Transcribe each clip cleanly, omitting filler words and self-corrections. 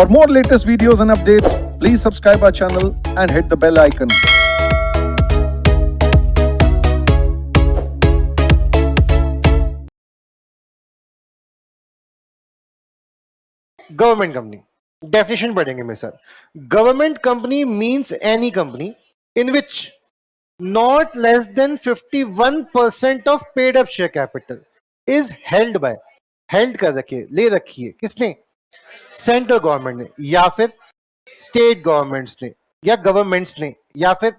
For more latest videos and updates, please subscribe our channel and hit the bell icon. Government company definition पढ़ेंगे मेरे साथ. Government company means any company in which not less than 51% of paid up share capital is held by, held कर रखिए, ले रखी है किसने? Central government ने, या फिर स्टेट गवर्नमेंट्स ने, या गवर्नमेंट्स ने, या फिर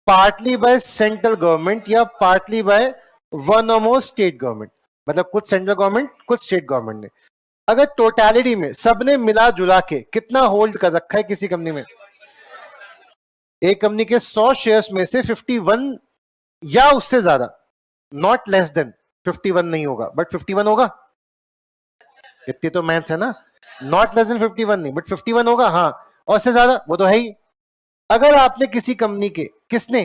पार्टली बाय सेंट्रल गवर्नमेंट या पार्टली बाय वन और मोर स्टेट गवर्नमेंट. मतलब कुछ सेंट्रल गवर्नमेंट कुछ स्टेट गवर्नमेंट ने. अगर टोटलिटी में सबने मिला जुला के कितना होल्ड कर रखा है किसी कंपनी में? एक कंपनी के 100 शेयर्स में से 51 या उससे ज्यादा, नॉट लेस देन 51 नहीं होगा बट 51 होगा. इतनी तो मैथ्स है ना. नॉट लेस देन 51 नहीं बट 51 होगा. हाँ, और उससे ज्यादा वो तो है ही. अगर आपने किसी कंपनी के, किसने?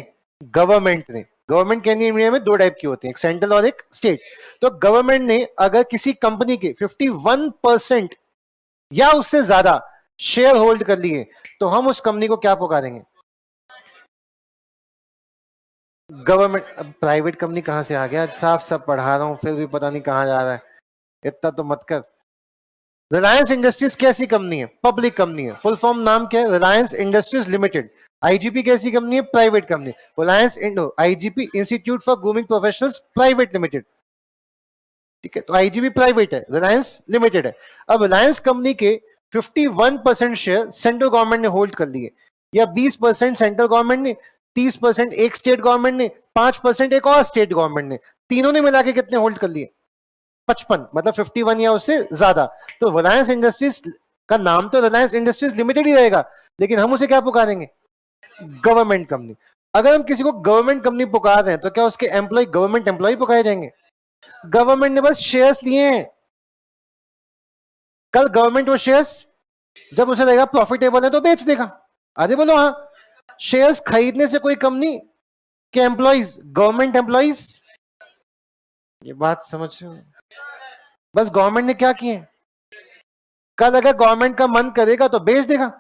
गवर्नमेंट ने. गवर्नमेंट के इंडिया में दो टाइप की होती है, एक सेंट्रल और एक स्टेट. तो गवर्नमेंट ने अगर किसी कंपनी के 51% या उससे ज्यादा शेयर होल्ड कर लिए तो हम उस कंपनी को क्या पुकारेंगे? गवर्नमेंट. प्राइवेट कंपनी कहां से आ गया? साफ सब पढ़ा रहा हूं फिर भी पता नहीं कहां जा रहा है. इतना तो मत कर. रिलायंस इंडस्ट्रीज कैसी कंपनी है? पब्लिक कंपनी है. फुल फॉर्म नाम क्या है? रिलायंस इंडस्ट्रीज लिमिटेड. आईजीपी कैसी कंपनी है? Private company. Reliance IGP institute for grooming professionals private limited. ठीक है, तो आईजीपी प्राइवेट है, रिलायंस लिमिटेड है. अब रिलायंस कंपनी के 51% शेयर सेंट्रल गवर्नमेंट ने होल्ड कर लिए, या 20% सेंट्रल गवर्नमेंट ने, 30% एक स्टेट गवर्नमेंट ने, 5% एक और स्टेट गवर्नमेंट ने. तीनों ने मिला के कितने होल्ड कर लिए? 55. मतलब 51 या उससे ज्यादा. तो रिलायंस इंडस्ट्रीज का नाम तो रिलायंस इंडस्ट्रीज लिमिटेड ही रहेगा, लेकिन हम उसे क्या पुकारेंगे? Government company. अगर हम किसी को गवर्नमेंट कंपनी पुकार रहे हैं तो क्या उसके एम्प्लॉय गवर्नमेंट एम्प्लॉय पुकारे जाएंगे? गवर्नमेंट ने बस शेयर्स लिए हैं. कल गवर्नमेंट वो शेयर्स जब उसे लगेगा प्रॉफिटेबल है तो बेच देगा. अरे बोलो हाँ. शेयर्स खरीदने से कोई कंपनी के एम्प्लॉइज गवर्नमेंट एम्प्लॉइज. ये बात समझ रहे हो? बस गवर्नमेंट ने क्या किए? कल अगर गवर्नमेंट का मन करेगा तो बेच देगा.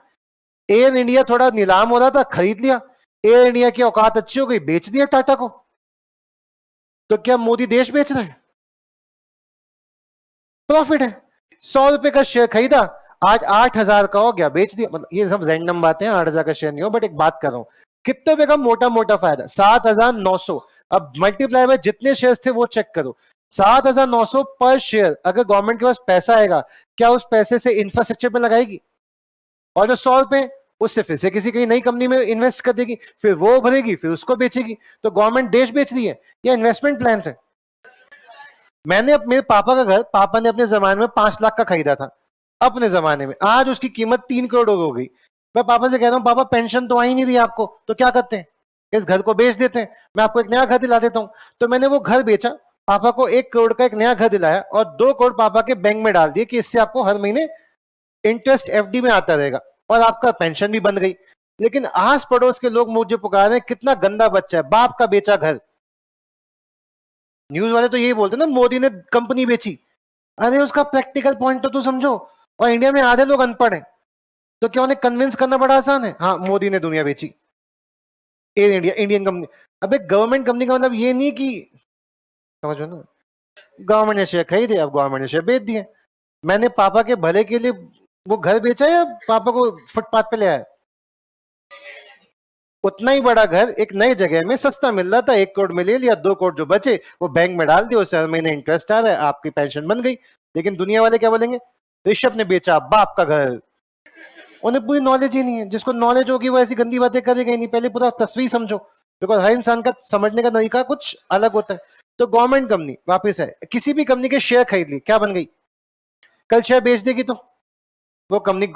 एयर इंडिया थोड़ा नीलाम हो रहा था, खरीद लिया. एयर इंडिया की औकात अच्छी हो गई, बेच दिया टाटा को. तो क्या मोदी देश बेच रहा है? प्रॉफिट है. 100 रुपए का शेयर खरीदा, आज 8,000 का हो गया, बेच दिया. मतलब ये सब रैंडम बातें हैं, 8,000 का शेयर नहीं हो, बट एक बात कर रहा हूं, कितने रुपए का मोटा मोटा फायदा? 7,900. अब मल्टीप्लाई में जितने शेयर्स थे वो चेक करो. 7,900 पर शेयर. अगर गवर्नमेंट के पास पैसा आएगा, क्या उस पैसे से इंफ्रास्ट्रक्चर पे लगाएगी? और जो 100 रुपए उससे फिर से किसी कहीं नई कंपनी में इन्वेस्ट कर देगी, फिर वो भरेगी, फिर उसको बेचेगी. तो गवर्नमेंट देश बेच रही है या इन्वेस्टमेंट प्लान है? मैंने मेरे पापा का घर, पापा ने अपने जमाने में 5 लाख का खरीदा था अपने जमाने में. आज उसकी कीमत 3 करोड़ हो गई. मैं पापा से कह रहा हूँ, पापा पेंशन तो आ ही नहीं रही आपको, तो क्या करते हैं? इस घर को बेच देते हैं, मैं आपको एक नया घर दिला देता हूँ. तो मैंने वो घर बेचा, पापा को 1 करोड़ का एक नया घर दिलाया और 2 करोड़ पापा के बैंक में डाल दिए कि इससे आपको हर महीने इंटरेस्ट एफडी में आता रहेगा और आपका पेंशन भी बन गई. लेकिन आस पड़ोस के लोग मुझे पुकार रहे हैं, कितना गंदा बच्चा है, बाप का बेचा घर. न्यूज वाले तो यही बोलते ना, मोदी ने कंपनी बेची. अरे उसका प्रैक्टिकल पॉइंट तो समझो. और इंडिया में आधे लोग अनपढ़ हैं, तो क्या उन्हें कन्विंस करना बड़ा आसान है? हाँ, मोदी ने दुनिया बेची, एयर इंडिया इंडियन कंपनी. अबे गवर्नमेंट कंपनी का मतलब ये नहीं कि, समझो ना, गवर्नमेंट ने शेयर खरीदे, अब गवर्नमेंट ने शेयर बेच दिए. मैंने पापा के भले के लिए वो घर बेचा या पापा को फुटपाथ पे ले आया? उतना ही बड़ा घर एक नई जगह में सस्ता मिल रहा था, 1 करोड़ में ले लिया, 2 करोड़ जो बचे वो बैंक में डाल दिया, उससे हर महीने इंटरेस्ट आ रहा है, आपकी पेंशन बन गई. लेकिन दुनिया वाले क्या बोलेंगे? ऋषभ ने बेचा बाप का घर. उन्हें पूरी नॉलेज ही नहीं है. जिसको नॉलेज होगी वो ऐसी गंदी बातें करेगा ही नहीं. पहले पूरा तस्वीर समझो, बिकॉज हर इंसान का समझने का तरीका कुछ अलग होता है. तो गवर्नमेंट कंपनी वापस है, किसी भी कंपनी के शेयर खरीद ली, क्या बन गई? कल शेयर बेच देगी तो वो कंपनी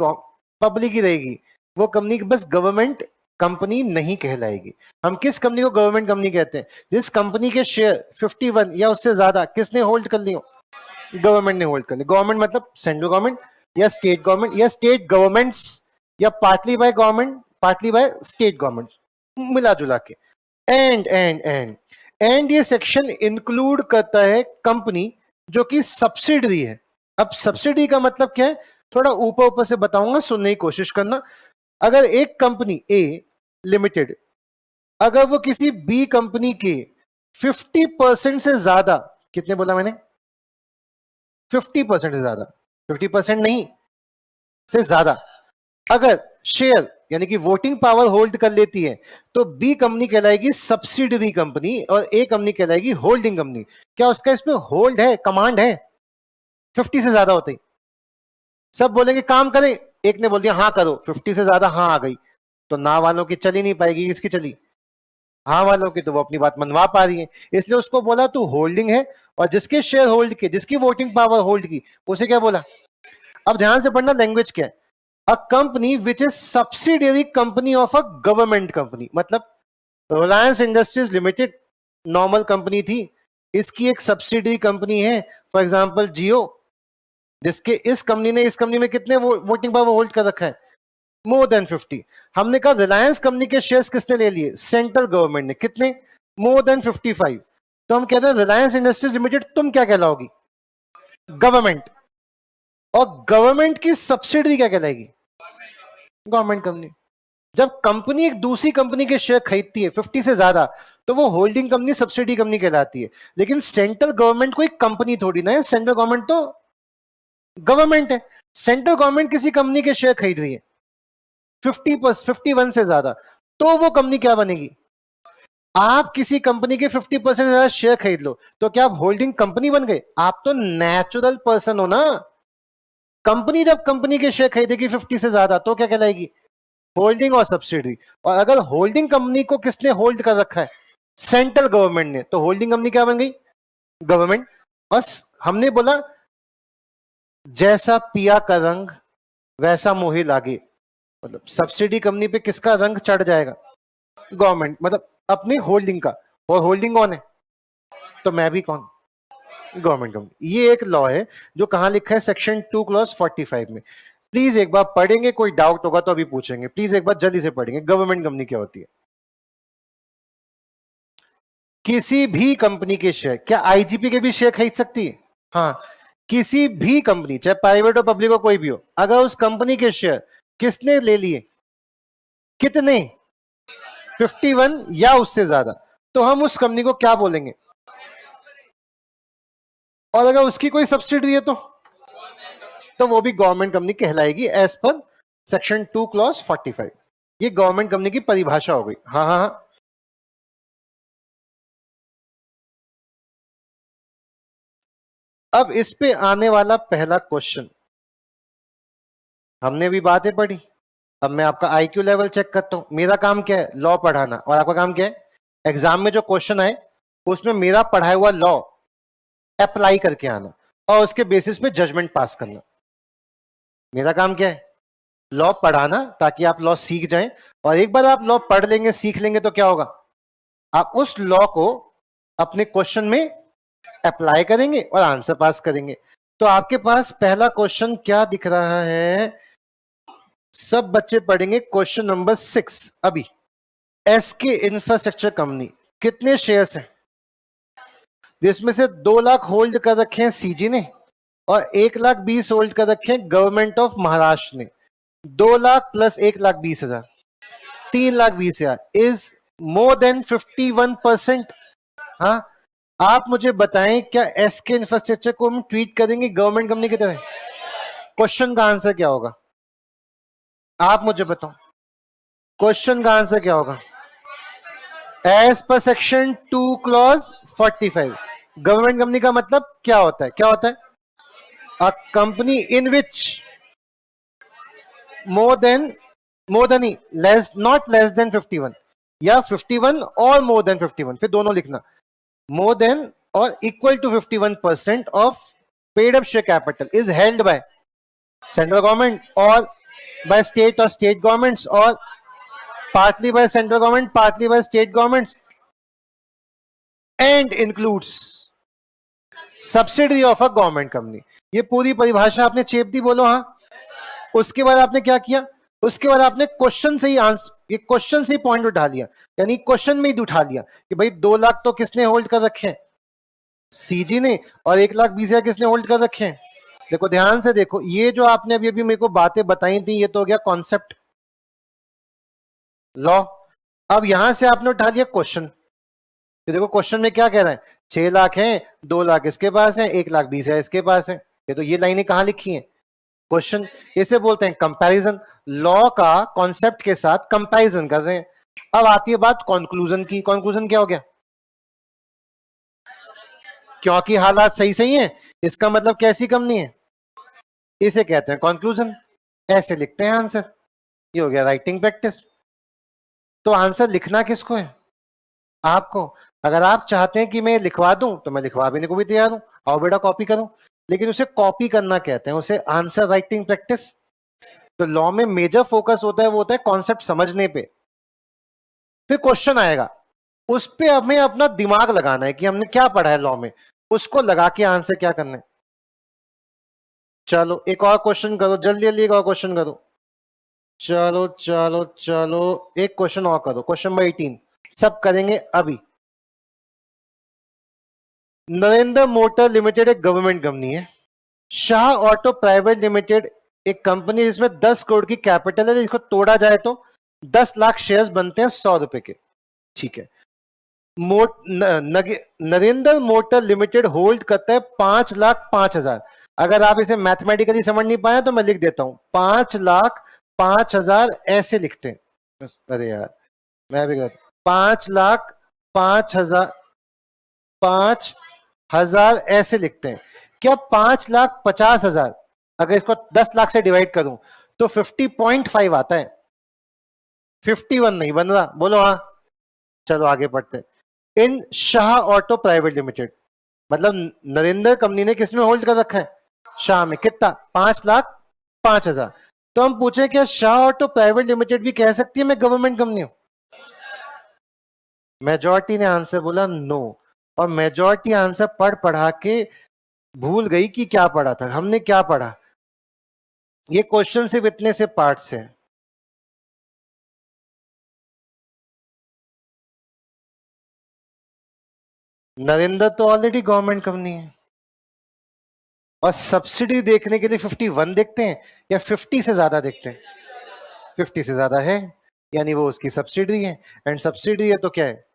पब्लिक ही रहेगी. वो कंपनी बस गवर्नमेंट कंपनी नहीं कहलाएगी. हम किस कंपनी को गवर्नमेंट कंपनी कहते हैं? जिस कंपनी के शेयर 51 या उससे ज्यादा किसने होल्ड कर लियो? गवर्नमेंट ने होल्ड कर ली. गवर्नमेंट मतलब सेंट्रल गवर्नमेंट या स्टेट गवर्नमेंट या स्टेट गवर्नमेंट्स या partly by government partly by state government, मिला जुला के. एंड ये सेक्शन इंक्लूड करता है कंपनी जो कि सब्सिडरी है. अब सब्सिडी का मतलब क्या है? थोड़ा ऊपर ऊपर से बताऊंगा, सुनने की कोशिश करना। अगर एक कंपनी ए लिमिटेड अगर वो किसी बी कंपनी के 50% से ज्यादा, कितने बोला मैंने, 50% से ज्यादा, 50% नहीं से ज्यादा अगर शेयर यानी कि वोटिंग पावर होल्ड कर लेती है, तो बी कंपनी कहलाएगी सब्सिडरी कंपनी और ए कंपनी कहलाएगी होल्डिंग कंपनी। क्या उसका इसमें होल्ड है, कमांड है? 50 से ज्यादा होते ही सब बोलेंगे काम करें, एक ने बोल दिया हाँ करो, 50 से ज्यादा हाँ आ गई, तो ना वालों की चली नहीं पाएगी, किसकी चली? हाँ वालों की, तो वो अपनी बात मनवा पा रही है, इसलिए उसको बोला तू होल्डिंग है, और जिसके शेयर होल्ड के, जिसकी वोटिंग पावर होल्ड की, उसे क्या बोला? अब ध्यान से पढ़ना लैंग्वेज क्या है। A company which is subsidiary company of a government company, मतलब रिलायंस इंडस्ट्रीज लिमिटेड नॉर्मल कंपनी थी, इसकी एक सब्सिडरी कंपनी है, फॉर एग्जांपल जियो, जिसके इस कंपनी ने इस कंपनी में कितने वोटिंग पावर होल्ड कर रखा है? More than 50। हमने कहा रिलायंस कंपनी के शेयर्स किसने ले लिए? सेंट्रल गवर्नमेंट ने, कितने? More than 55। तो हम कहते हैं रिलायंस इंडस्ट्रीज लिमिटेड तुम क्या कहलाओगी? गवर्नमेंट। और गवर्नमेंट की सब्सिडरी क्या कहलाएगी? Government company. जब कंपनी एक दूसरी कंपनी के शेयर खरीदती है 50 से ज्यादा, तो वो होल्डिंग कंपनी, सब्सिडी कंपनी कहलाती है। लेकिन सेंट्रल गवर्नमेंट कोई कंपनी थोड़ी ना है, सेंट्रल गवर्नमेंट तो गवर्नमेंट है। सेंट्रल गवर्नमेंट किसी कंपनी के शेयर खरीद रही है 51 से ज्यादा, तो वो कंपनी क्या बनेगी? आप किसी कंपनी के 50% से ज्यादा शेयर खरीद लो, तो क्या आप होल्डिंग कंपनी बन गए? आप तो नेचुरल पर्सन हो ना। कंपनी जब कंपनी के शेयर खरीदेगी 50 से ज्यादा, तो क्या कहलाएगी? होल्डिंग और सब्सिडी। और अगर होल्डिंग कंपनी को किसने होल्ड कर रखा है? सेंट्रल गवर्नमेंट ने, तो होल्डिंग कंपनी क्या बन गई? गवर्नमेंट। और हमने बोला जैसा पिया का रंग वैसा मोहे लागे, मतलब सब्सिडी कंपनी पे किसका रंग चढ़ जाएगा? गवर्नमेंट, मतलब अपनी होल्डिंग का। और होल्डिंग कौन है? तो मैं भी कौन? Government company. ये एक लॉ है जो कहां लिखा है? सेक्शन 2 क्लॉज 45 में। प्लीज एक बार पढ़ेंगे, कोई डाउट होगा तो अभी पूछेंगे, प्लीज एक बार जल्दी से पढ़ेंगे। गवर्नमेंट कंपनी क्या होती है? किसी भी कंपनी के शेयर, क्या आईजीपी के भी शेयर खरीद सकती है? हाँ, किसी भी कंपनी, चाहे प्राइवेट हो पब्लिक हो कोई भी हो, अगर उस कंपनी के शेयर किसने ले लिए, कितने, 51 या उससे ज्यादा, तो हम उस कंपनी को क्या बोलेंगे? और अगर उसकी कोई सब्सिडी है तो वो भी गवर्नमेंट कंपनी कहलाएगी एज पर सेक्शन 2 क्लॉज 45। ये गवर्नमेंट कंपनी की परिभाषा हो गई। हाँ हाँ हाँ, अब इस पे आने वाला पहला क्वेश्चन, हमने भी बातें पढ़ी, अब मैं आपका आईक्यू लेवल चेक करता हूं। मेरा काम क्या है? लॉ पढ़ाना। और आपका काम क्या है? एग्जाम में जो क्वेश्चन आए उसमें मेरा पढ़ाया हुआ लॉ अप्लाई करके आना और उसके बेसिस पे जजमेंट पास करना। मेरा काम क्या है? लॉ पढ़ाना, ताकि आप लॉ सीख जाएं। और एक बार आप लॉ पढ़ लेंगे, सीख लेंगे, तो क्या होगा? आप उस लॉ को अपने क्वेश्चन में अप्लाई करेंगे और आंसर पास करेंगे। तो आपके पास पहला क्वेश्चन क्या दिख रहा है? सब बच्चे पढ़ेंगे क्वेश्चन नंबर 6। अभी एसके इंफ्रास्ट्रक्चर कंपनी, कितने शेयर्स हैं? जिसमें से 2 लाख होल्ड कर रखे हैं सीजी ने और 1,20,000 होल्ड कर रखे हैं गवर्नमेंट ऑफ महाराष्ट्र ने। 2 lakh plus 1,20,000, 3,20,000 is more than 51%। हाँ, आप मुझे बताएं, क्या एसके इंफ्रास्ट्रक्चर को हम ट्रीट करेंगे गवर्नमेंट कंपनी की तरह? क्वेश्चन का आंसर क्या होगा? आप मुझे बताओ, क्वेश्चन का आंसर क्या होगा? As per section 2 clause 45, government company का मतलब क्या होता है? क्या होता है? A company in which more than ही, लेस, नॉट लेस देन 51, या 51 और मोर देन 51, फिर दोनों लिखना, मोर देन और equal to 51% of paid up share capital is held by central government और बाय स्टेट और स्टेट गवर्नमेंट्स, और partly by central government, partly by state governments, and includes subsidiary of a government company। ये पूरी परिभाषा आपने चेप दी, बोलो हाँ। उसके बाद आपने क्या किया? उसके बाद आपने क्वेश्चन से ही आंसर, ये क्वेश्चन से ही पॉइंट उठा लिया, यानी क्वेश्चन में ही उठा लिया कि भाई 2 लाख तो किसने होल्ड कर रखे हैं? सीजी ने, और 1,20,000 किसने होल्ड कर रखे हैं? देखो ध्यान से देखो, ये जो आपने अभी अभी मेरे को बातें बताई थी, ये तो हो गया कॉन्सेप्ट लॉ। अब यहां से आपने उठा लिया क्वेश्चन। तो देखो क्वेश्चन में क्या कह रहा है, 6 लाख है, 2 लाख इसके पास है, 1,20,000 इसके पास है। ये तो ये लाइनें कहां लिखी हैं, क्वेश्चन। इसे बोलते हैं कंपैरिजन। लॉ का कॉन्सेप्ट के साथ कंपैरिजन कर रहे हैं। अब आती है बात कंक्लूजन की। कंक्लूजन क्या हो गया, क्योंकि हालात सही सही हैं, इसका मतलब कैसी कंपनी है, इसे कहते हैं कंक्लूजन। ऐसे लिखते हैं आंसर। ये हो गया राइटिंग प्रैक्टिस। तो आंसर लिखना किसको है, आपको। अगर आप चाहते हैं कि मैं लिखवा दूं तो मैं लिखवा देने को भी तैयार हूं, आओ बेटा कॉपी करो। लेकिन उसे कॉपी करना कहते हैं, उसे आंसर राइटिंग प्रैक्टिस। तो लॉ में मेजर फोकस होता है, वो होता है कॉन्सेप्ट समझने पे। फिर क्वेश्चन आएगा, उस पे हमें अपना दिमाग लगाना है कि हमने क्या पढ़ा है लॉ में, उसको लगा के आंसर क्या करना है। चलो एक और क्वेश्चन करो, जल्दी जल्दी एक और क्वेश्चन करो। चलो चलो चलो, एक क्वेश्चन और करो, क्वेश्चन नंबर 18 सब करेंगे अभी। नरेंद्र मोटर लिमिटेड एक गवर्नमेंट कंपनी है। शाह ऑटो प्राइवेट लिमिटेड एक कंपनी जिसमें 10 करोड़ की कैपिटल है, इसको तोड़ा जाए तो 10 लाख शेयर्स बनते हैं 100 रुपए के। ठीक है। नरेंद्र मोटर लिमिटेड होल्ड करता है 5,05,000। अगर आप इसे मैथमेटिकली समझ नहीं पाए तो मैं लिख देता हूं, 5,05,000 ऐसे लिखते हैं। अरे यार मैं भी 5,05,000, 5,000 ऐसे लिखते हैं। क्या 5,50,000 अगर इसको 10 लाख से डिवाइड करूं तो 50.5 आता है, 51 नहीं बन रहा, बोलो हाँ। चलो आगे पढ़ते हैं। इन शाह ऑटो प्राइवेट लिमिटेड, मतलब नरेंद्र कंपनी ने किसमें होल्ड कर रखा है, शाह में। कितना, 5,05,000। तो हम पूछे क्या शाह ऑटो प्राइवेट लिमिटेड भी कह सकती है मैं गवर्नमेंट कंपनी हूं। मेजॉरिटी ने आंसर बोला नो, और मेजॉरिटी आंसर पढ़ा के भूल गई कि क्या पढ़ा था हमने, क्या पढ़ा। ये क्वेश्चन सिर्फ इतने से पार्ट्स हैं। नरेंद्र तो ऑलरेडी गवर्नमेंट कंपनी है, और सब्सिडी देखने के लिए 51 देखते हैं या 50 से ज्यादा देखते हैं, 50 से ज्यादा है, यानी वो उसकी सब्सिडी है। एंड सब्सिडी है तो क्या है,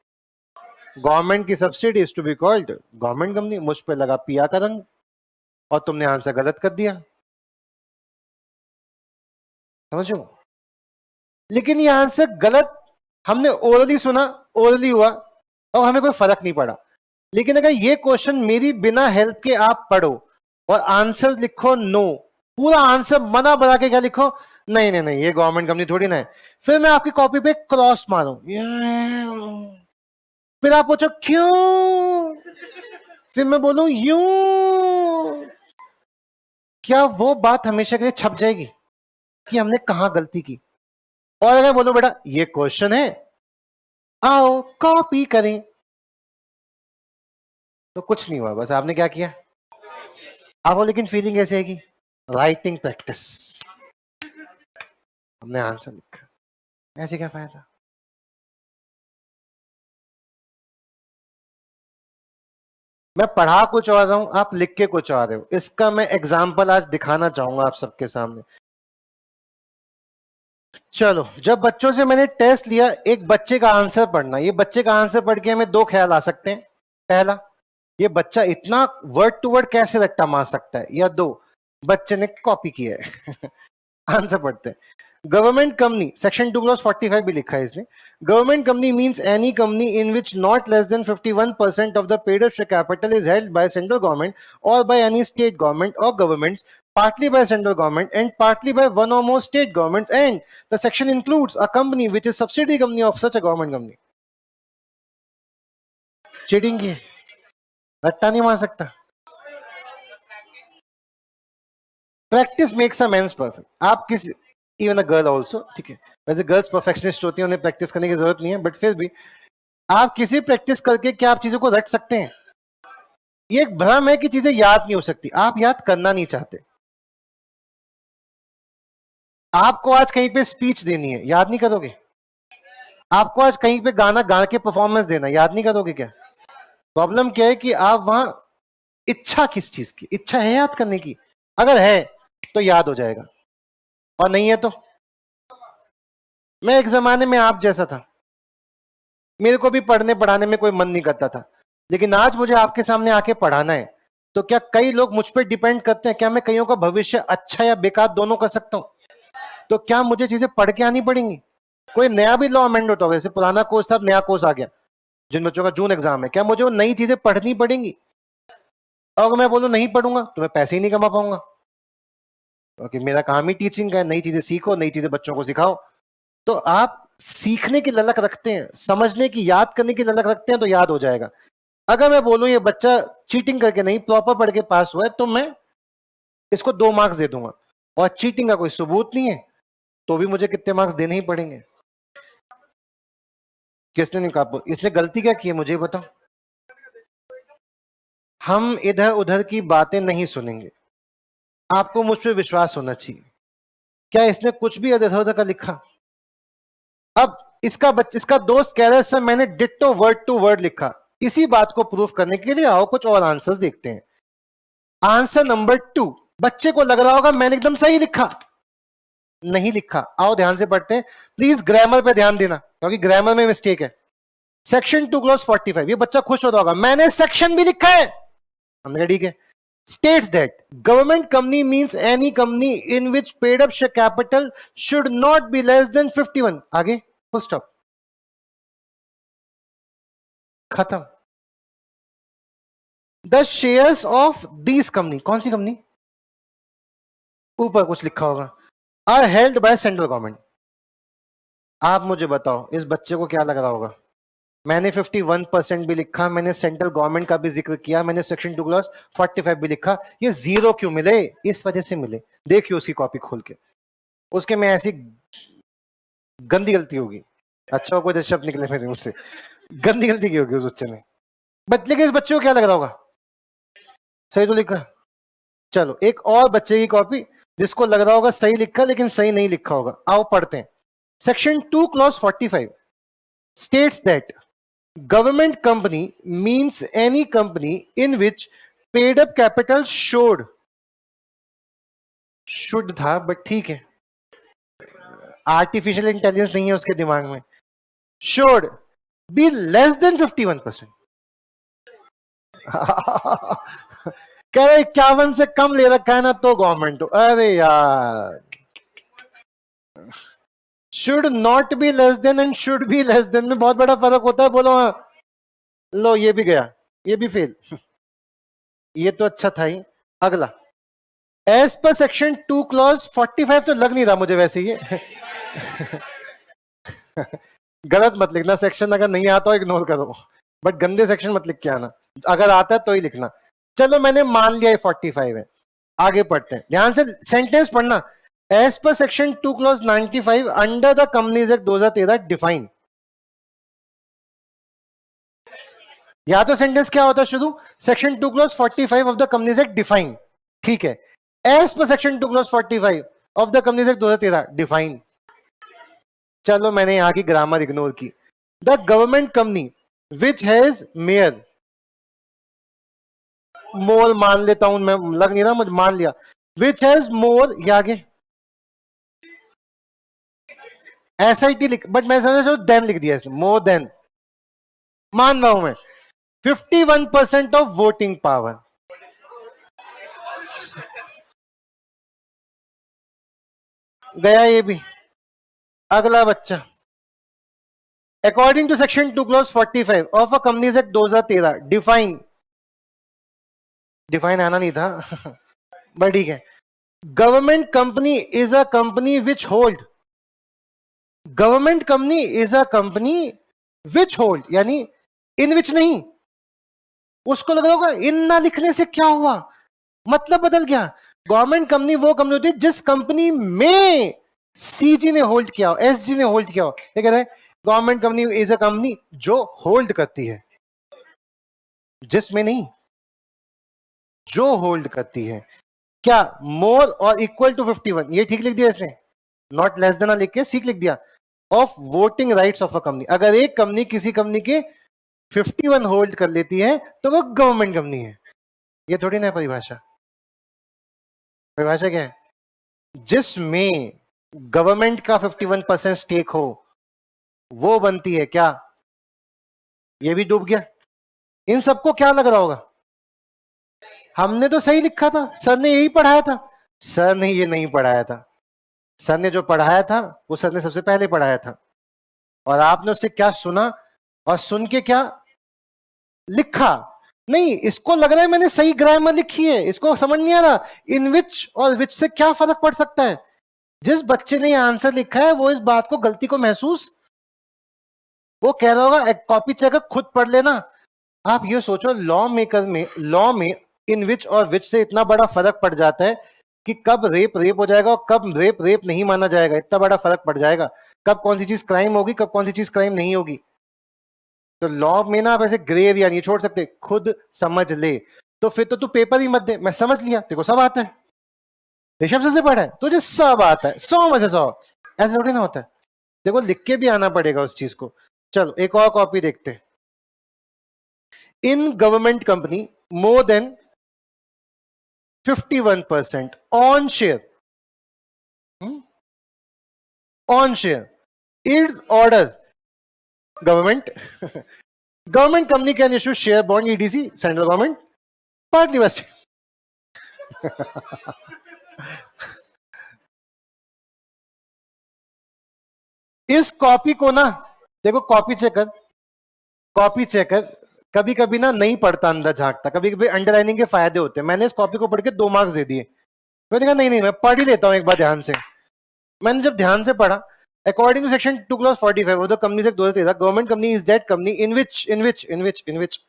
गवर्नमेंट की subsidy is to be called government company. मुझ पे लगा पिया का रंग, और तुमने आंसर गलत कर दिया, समझो। लेकिन ये आंसर गलत हमने ओरली सुना, ओरली हुआ, और हमें कोई फर्क नहीं पड़ा। लेकिन अगर ये क्वेश्चन मेरी बिना हेल्प के आप पढ़ो और आंसर लिखो नो, पूरा आंसर मना बना के क्या लिखो, नहीं नहीं नहीं ये गवर्नमेंट कंपनी थोड़ी ना है, फिर मैं आपकी कॉपी पे क्रॉस मारूं, फिर आप पूछो क्यों, फिर मैं बोलूं यूं, क्या वो बात हमेशा के लिए छप जाएगी कि हमने कहां गलती की। और अगर बोलो बेटा ये क्वेश्चन है, आओ कॉपी करें, तो कुछ नहीं हुआ, बस आपने क्या किया, आपको लेकिन फीलिंग ऐसे है कि राइटिंग प्रैक्टिस, हमने आंसर लिखा, ऐसे क्या फायदा। मैं पढ़ा कुछ और रहा हूं, आप लिख के कुछ और रहे हो। इसका मैं एग्जाम्पल आज दिखाना चाहूंगा आप सबके सामने। चलो, जब बच्चों से मैंने टेस्ट लिया एक बच्चे का आंसर पढ़ना, ये बच्चे का आंसर पढ़ के हमें दो ख्याल आ सकते हैं। पहला, ये बच्चा इतना वर्ड टू वर्ड कैसे रट्टा मार सकता है, या दो, बच्चे ने कॉपी किया है। आंसर पढ़ते हैं। गवर्नमेंट कंपनी सेक्शन 2 क्लॉज 45 भी लिखा है इसमें। Government company means any company in which not less than 51% of the paid up share capital is held by central government और बाय एनी स्टेट गवर्नमेंट और governments, partly by central government and partly by one or more state governments, and the section includes a company which is subsidiary company of such a government company. Cheating की रट्टा नहीं मार सकता। Practice makes a man perfect. आप किस, even a girl also, ठीक है, वैसे गर्ल्स परफेक्शनिस्ट होती हैं, उन्हें प्रैक्टिस करने की जरूरत नहीं है, बट फिर भी आप किसी प्रैक्टिस करके क्या आप चीजों को रट सकते हैं। ये एक भ्रम है कि चीजें याद नहीं हो सकती, आप याद करना नहीं चाहते। आपको आज कहीं पे स्पीच देनी है, याद नहीं करोगे। आपको आज कहीं पे गाना गा के परफॉर्मेंस देना, याद नहीं करोगे क्या। प्रॉब्लम क्या है कि आप वहां, इच्छा किस चीज की, इच्छा है याद करने की, अगर है तो याद हो जाएगा, और नहीं है तो। मैं एक जमाने में आप जैसा था, मेरे को भी पढ़ने पढ़ाने में कोई मन नहीं करता था, लेकिन आज मुझे आपके सामने आके पढ़ाना है, तो क्या कई लोग मुझ पर डिपेंड करते हैं? क्या मैं कईयों का भविष्य अच्छा या बेकार दोनों कर सकता हूं? तो क्या मुझे चीजें पढ़ के आनी पड़ेंगी? कोई नया भी लॉ अमेंड होता होगा, जैसे पुराना कोर्स था, नया कोर्स आ गया, जिन बच्चों का जून एग्जाम है, क्या मुझे वो नई चीजें पढ़नी पड़ेंगी? अगर मैं बोलूं नहीं पढ़ूंगा तो मैं पैसे ही नहीं कमा पाऊंगा, क्योंकि मेरा काम ही टीचिंग का है। नई चीजें सीखो, नई चीजें बच्चों को सिखाओ। तो आप सीखने की ललक रखते हैं, समझने की, याद करने की ललक रखते हैं, तो याद हो जाएगा। अगर मैं बोलूं ये बच्चा चीटिंग करके नहीं, प्रॉपर पढ़ के पास हुआ है, तो मैं इसको 2 मार्क्स दे दूंगा, और चीटिंग का कोई सबूत नहीं है, तो भी मुझे कितने मार्क्स देने ही पड़ेंगे। किसने नहीं कहा? इसने गलती क्या की है मुझे बताओ। हम इधर उधर की बातें नहीं सुनेंगे, आपको मुझ पर विश्वास होना चाहिए। क्या इसने कुछ भी इधर उधर का लिखा? अब इसका दोस्त कह रहा है सर मैंने डिट्टो वर्ड टू वर्ड लिखा। इसी बात को प्रूफ करने के लिए आओ कुछ और आंसर्स देखते हैं। आंसर नंबर 2, बच्चे को लग रहा होगा मैंने एकदम सही लिखा, नहीं लिखा। आओ ध्यान से पढ़ते हैं, प्लीज ग्रामर पे ध्यान देना, क्योंकि ग्रामर में मिस्टेक है। सेक्शन 2 क्लॉज 45, ये बच्चा खुश होता होगा, मैंने सेक्शन भी लिखा है। हमने कहा ठीक है। States that government company means any company in which paid up share capital should not be less than 51। आगे full stop, खत्म। The shares of these company, कौन सी कंपनी? ऊपर कुछ लिखा होगा, are held by central government। आप मुझे बताओ इस बच्चे को क्या लग रहा होगा? मैंने 51% भी लिखा, मैंने सेंट्रल गवर्नमेंट का भी जिक्र किया, मैंने सेक्शन 2 क्लॉज 45 भी लिखा, ये 0 क्यों मिले? इस वजह से मिले। देखिए उसकी कॉपी खोल के, उसके में ऐसी गंदी गलती होगी। अच्छा कोई शब्द निकले मेरे मुझसे, गंदी गलती की होगी उस बच्चे ने। लेकिन इस बच्चे को क्या लग रहा होगा? सही तो लिखा। चलो एक और बच्चे की कॉपी जिसको लग रहा होगा सही लिखा, लेकिन सही नहीं लिखा होगा। आओ पढ़ते हैं। Section 2 clause 45 states that government company means any company in which paid up capital should था, बट ठीक है, आर्टिफिशियल इंटेलिजेंस नहीं है उसके दिमाग में। should be less than 51%। कह रहे 51 से कम ले रखा है ना तो गवर्नमेंट। अरे यार, should not be less than and should be less than में बहुत बड़ा फर्क होता है। बोलो हाँ। लो ये भी गया, ये भी फेल। ये तो अच्छा था ही। अगला, एज पर सेक्शन 2 क्लॉज 45 तो लग नहीं रहा मुझे वैसे ये। गलत मत लिखना, सेक्शन अगर नहीं आता हो इग्नोर करो, बट गंदे सेक्शन मत लिख के आना, अगर आता है तो ही लिखना। चलो मैंने मान लिया 45 है, आगे पढ़ते हैं। ध्यान से सेंटेंस पढ़ना। As per section 2 clause 95 under the companies act 2013 define. या तो सेंटेंस क्या होता है शुरू, section 2 clause 45 of the companies act define, ठीक है। As per section 2 clause 45 of the companies act 2013 define. चलो मैंने यहां की ग्रामर इग्नोर की। The government company which has mayor, more मान लेता हूं मैं, लग नहीं रहा मुझे, मान लिया। विच हैज मोर, ये आगे SIT लिख, बट मैं समझ देन लिख दिया इसने, मोर देन, मान रहा हूं मैं। 51% ऑफ वोटिंग पावर, गया ये भी। अगला बच्चा, according to section 2 clause 45 of a companies act 2013 define, define आना नहीं था। बट ठीक है। Government company is a company which hold, government company is a company which hold, यानी इन विच नहीं। उसको लग रहा होगा इन ना लिखने से क्या हुआ, मतलब बदल गया। गवर्नमेंट कंपनी वो कंपनी होती है जिस कंपनी में CG ने होल्ड किया हो, SG ने होल्ड किया हो। ये कह रहे हैं government company is a company जो होल्ड करती है, जिसमें नहीं, जो होल्ड करती है। क्या मोर और इक्वल टू 51, ये ठीक लिख दिया इसने, नॉट लेस देन लिख के सीख लिख दिया। Of voting rights of a company, अगर एक कंपनी किसी कंपनी के 51 होल्ड कर लेती है तो वो गवर्नमेंट कंपनी है। ये थोड़ी ना परिभाषा। परिभाषा क्या है? जिसमें गवर्नमेंट का 51% स्टेक हो वो बनती है क्या? ये भी डूब गया। इन सबको क्या लग रहा होगा? हमने तो सही लिखा था, सर ने यही पढ़ाया था। सर ने ये नहीं पढ़ाया था। सर ने जो पढ़ाया था वो सर ने सबसे पहले पढ़ाया था, और आपने उससे क्या सुना और सुन के क्या लिखा? नहीं, इसको लग रहा है मैंने सही ग्रामर लिखी है, इसको समझ नहीं आ रहा इन विच और विच से क्या फर्क पड़ सकता है। जिस बच्चे ने आंसर लिखा है वो इस बात को, गलती को महसूस, वो कह रहा होगा कॉपी चेकर खुद पढ़ लेना। आप ये सोचो, लॉ में इन विच और विच से इतना बड़ा फर्क पड़ जाता है कि कब रेप रेप हो जाएगा और कब रेप रेप नहीं माना जाएगा, इतना बड़ा फर्क पड़ जाएगा। कब कौन सी चीज क्राइम होगी, कब कौन सी चीज क्राइम नहीं होगी। तो लॉ में ना आप ऐसे ग्रे एरिया नहीं छोड़ सकते, खुद समझ ले। तो फिर तो तू पेपर ही मत दे, मैं समझ लिया तेरे को सब आता है, ऋषभ से पढ़ा है, तुझे सब आता है, 100 में से 100। ऐसा थोड़ी ना होता है, देखो लिख के भी आना पड़ेगा उस चीज को। चलो एक और कॉपी देखते हैं। In government company more than 51% on share, on share is order government government company can issue share bond EDC central government partly vest. इस कॉपी को ना देखो, कॉपी चेकर, कॉपी चेकर कभी कभी ना नहीं पढ़ता, अंदर झांकता, कभी कभी अंडरलाइनिंग के फायदे होते हैं। मैंने इस कॉपी को पढ़ के 2 मार्क्स दे दिए। मैंने कहा नहीं मैं पढ़ ही लेता हूं एक बार ध्यान से। मैंने जब ध्यान से पढ़ा, according to section 2 clause 45 of the companies act 2013, government company is that company in which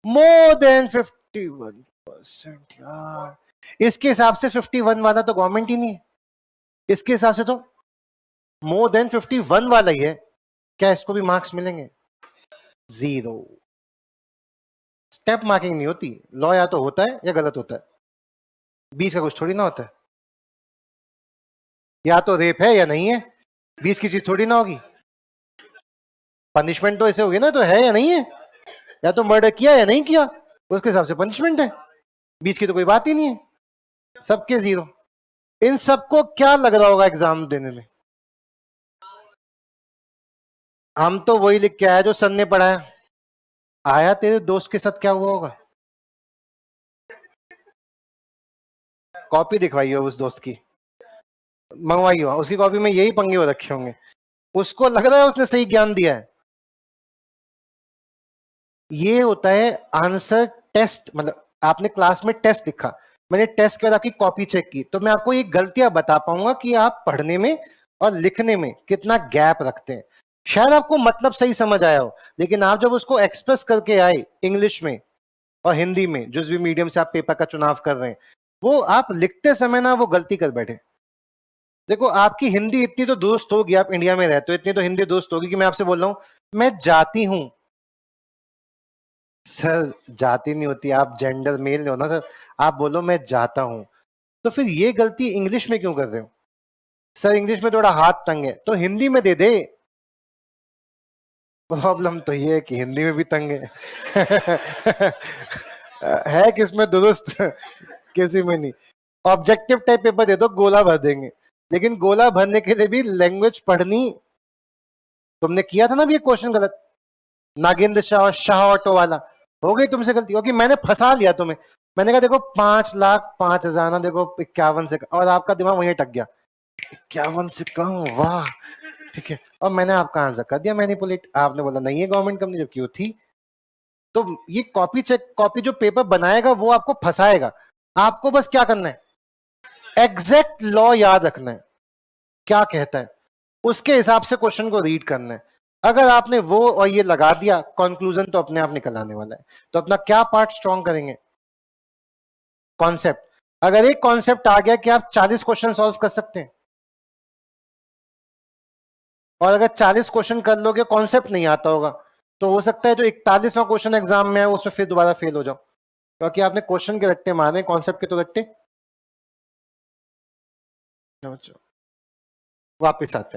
more than 51%। यार इसके हिसाब से 51 वाला तो गवर्नमेंट ही नहीं है, इसके हिसाब से तो मोर देन 51 वाला ही है। क्या इसको भी मार्क्स मिलेंगे? 0। स्टेप मार्किंग नहीं होती लॉ, या तो होता है या गलत होता है, बीच का कुछ थोड़ी ना होता है। या तो रेप है या नहीं है, बीच की चीज थोड़ी ना होगी। पनिशमेंट तो ऐसे होगी ना, तो है या नहीं है, या तो मर्डर किया या नहीं किया, उसके हिसाब से पनिशमेंट है। बीच की तो कोई बात ही नहीं है, सबके 0। इन सबको क्या लग रहा होगा एग्जाम देने में? हम तो वही लिख के आया जो सर ने पढ़ाया। आया तेरे दोस्त के साथ क्या हुआ होगा? कॉपी दिखवाइए उस दोस्त की, मंगवाइए, उसकी कॉपी में यही पंगे हो रखे होंगे। उसको लग रहा है उसने सही ज्ञान दिया है। ये होता है आंसर टेस्ट, मतलब आपने क्लास में टेस्ट लिखा, मैंने टेस्ट के बाद आपकी कॉपी चेक की, तो मैं आपको ये गलतियां बता पाऊंगा कि आप पढ़ने में और लिखने में कितना गैप रखते हैं। शायद आपको मतलब सही समझ आया हो, लेकिन आप जब उसको एक्सप्रेस करके आए इंग्लिश में और हिंदी में, जिस भी मीडियम से आप पेपर का चुनाव कर रहे हैं, वो आप लिखते समय ना वो गलती कर बैठे। देखो आपकी हिंदी इतनी तो दुरुस्त होगी, आप इंडिया में रहते हो, इतनी तो हिंदी दुरुस्त होगी कि मैं आपसे बोल रहा हूं मैं जाती हूं। सर जाती नहीं होती, आप जेंडर मेल हो ना सर, आप बोलो मैं जाता हूं। तो फिर ये गलती इंग्लिश में क्यों कर रहे हो? सर इंग्लिश में थोड़ा हाथ तंग है, तो हिंदी में दे दे। प्रॉब्लम तो ये है कि हिंदी में भी तंग है है किसमें दुरुस्त किसी में नहीं। ऑब्जेक्टिव टाइप पेपर दे दो, गोला भर देंगे, लेकिन गोला भरने के लिए भी लैंग्वेज पढ़नी। तुमने किया था ना भी ये क्वेश्चन गलत, नागेंद्र शाह और शाह ऑटो वाला, हो गई तुमसे गलती, क्योंकि मैंने फंसा लिया तुम्हें। मैंने कहा देखो 5,05,000 ना, देखो 51 से, और आपका दिमाग वहीं अटक गया, 51 से कम, वाह ठीक है, और मैंने आपका आंसर कर दिया मैनिपुलेट। आपने बोला नहीं है गवर्नमेंट कंपनी, जबकि वो थी। तो ये कॉपी चेक, कॉपी जो पेपर बनाएगा वो आपको फंसाएगा। आपको बस क्या करना है, एग्जैक्ट लॉ याद रखना है, क्या कहता है उसके हिसाब से क्वेश्चन को रीड करना है। अगर आपने वो और ये लगा दिया, कंक्लूजन तो अपने आप निकल आने वाला है। तो अपना क्या पार्ट स्ट्रॉन्ग करेंगे? कॉन्सेप्ट। अगर एक कॉन्सेप्ट आ गया कि आप 40 क्वेश्चन सॉल्व कर सकते हैं, और अगर 40 क्वेश्चन कर लोगे कॉन्सेप्ट नहीं आता होगा, तो हो सकता है जो 41वां क्वेश्चन एग्जाम में है उसमें फिर दोबारा फेल हो जाओ, क्योंकि आपने क्वेश्चन के रट्टे मारे, कॉन्सेप्ट के तो रट्टे। वापिस आते हैं।